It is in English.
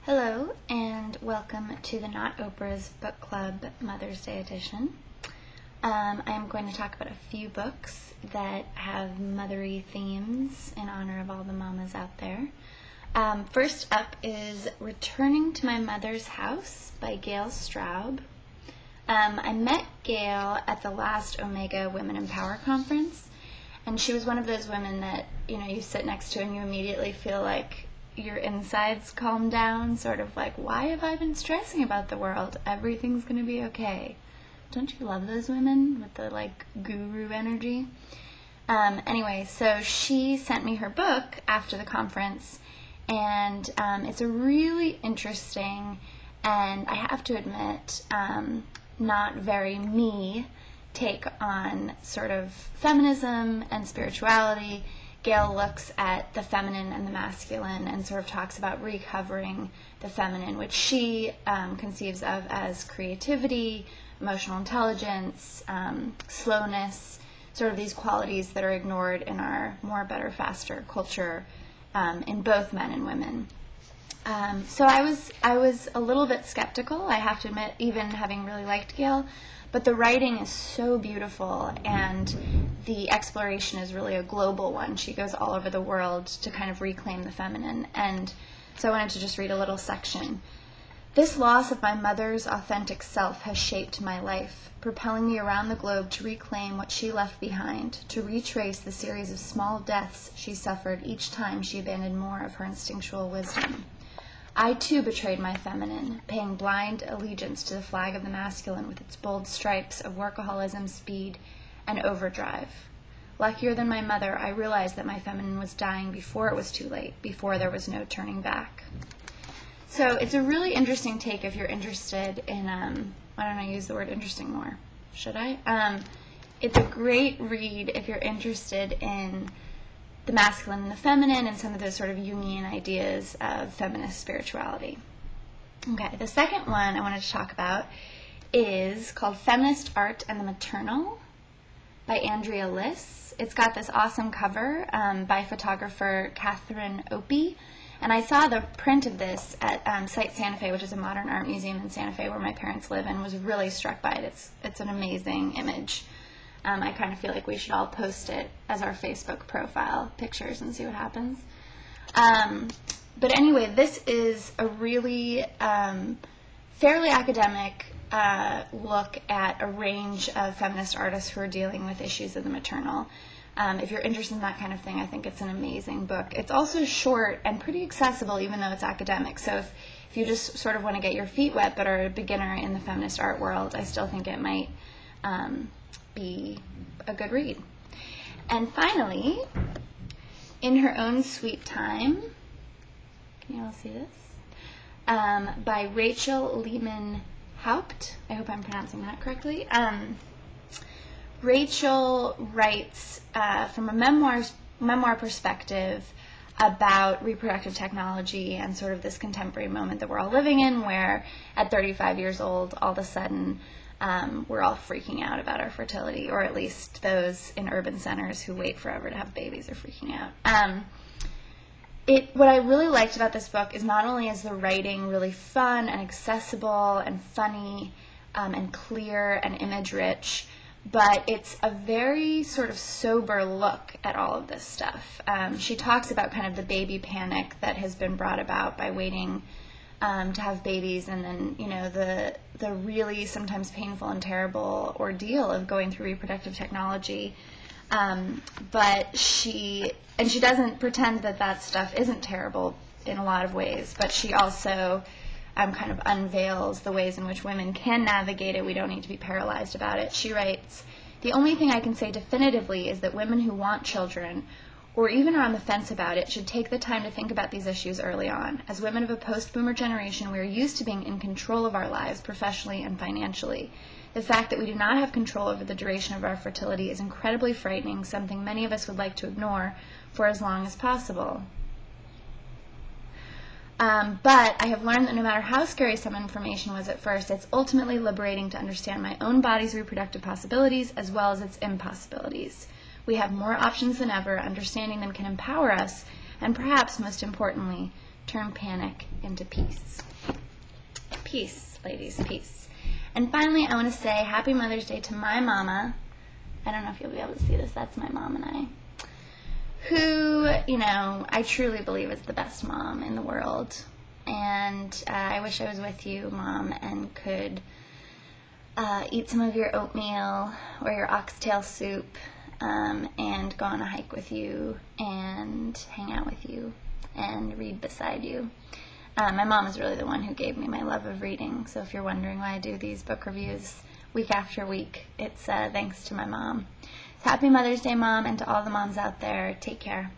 Hello, and welcome to the Not Oprah's Book Club Mother's Day edition. I'm going to talk about a few books that have mothery themes in honor of all the mamas out there. First up is Returning to My Mother's House by Gail Straub. I met Gail at the last Omega Women in Power conference, and she was one of those women that, you sit next to and you immediately feel like your insides calm down, sort of like, why have I been stressing about the world? Everything's going to be okay. Don't you love those women with the, guru energy? Anyway, so she sent me her book after the conference, and it's a really interesting, and I have to admit, not very me take on sort of feminism and spirituality. Gail looks at the feminine and the masculine and sort of talks about recovering the feminine, which she conceives of as creativity, emotional intelligence, slowness, sort of these qualities that are ignored in our more, better, faster culture in both men and women. So I was a little bit skeptical, I have to admit, even having really liked Gail. But the writing is so beautiful, and the exploration is really a global one. She goes all over the world to kind of reclaim the feminine. And so I wanted to just read a little section. This loss of my mother's authentic self has shaped my life, propelling me around the globe to reclaim what she left behind, to retrace the series of small deaths she suffered each time she abandoned more of her instinctual wisdom. I, too, betrayed my feminine, paying blind allegiance to the flag of the masculine with its bold stripes of workaholism, speed, and overdrive. Luckier than my mother, I realized that my feminine was dying before it was too late, before there was no turning back. So it's a really interesting take if you're interested in, why don't I use the word interesting more? Should I? It's a great read if you're interested in the masculine and the feminine, and some of those sort of Jungian ideas of feminist spirituality. Okay, the second one I wanted to talk about is called Feminist Art and the Maternal by Andrea Liss. It's got this awesome cover by photographer Catherine Opie, and I saw the print of this at Site Santa Fe, which is a modern art museum in Santa Fe where my parents live, and was really struck by it. It's an amazing image. I kind of feel like we should all post it as our Facebook profile pictures and see what happens. But anyway, this is a really fairly academic look at a range of feminist artists who are dealing with issues of the maternal. If you're interested in that kind of thing, I think it's an amazing book. It's also short and pretty accessible, even though it's academic. So if you just sort of want to get your feet wet but are a beginner in the feminist art world, I still think it might be a good read. And finally, In Her Own Sweet Time, can you all see this? By Rachel Lehman Haupt. I hope I'm pronouncing that correctly. Rachel writes from a memoir perspective about reproductive technology and sort of this contemporary moment that we're all living in, where at 35 years old, all of a sudden, we're all freaking out about our fertility, or at least those in urban centers who wait forever to have babies are freaking out. What I really liked about this book is not only is the writing really fun and accessible and funny and clear and image-rich, but it's a very sort of sober look at all of this stuff. She talks about kind of the baby panic that has been brought about by waiting to have babies, and then the really sometimes painful and terrible ordeal of going through reproductive technology. But she doesn't pretend that stuff isn't terrible in a lot of ways, but she also kind of unveils the ways in which women can navigate it. We don't need to be paralyzed about it. She writes, "The only thing I can say definitively is that women who want children, or even are on the fence about it, should take the time to think about these issues early on. As women of a post-boomer generation, we are used to being in control of our lives, professionally and financially. The fact that we do not have control over the duration of our fertility is incredibly frightening, something many of us would like to ignore for as long as possible. But I have learned that no matter how scary some information was at first, it's ultimately liberating to understand my own body's reproductive possibilities as well as its impossibilities. We have more options than ever. Understanding them can empower us, and perhaps most importantly, turn panic into peace. Peace, ladies, peace. And finally, I want to say Happy Mother's Day to my mama. I don't know if you'll be able to see this. That's my mom and I. Who, I truly believe is the best mom in the world. And I wish I was with you, Mom, and could eat some of your oatmeal or your oxtail soup and go on a hike with you and hang out with you and read beside you. My mom is really the one who gave me my love of reading, so if you're wondering why I do these book reviews week after week, it's thanks to my mom. So happy Mother's Day, Mom, and to all the moms out there, take care.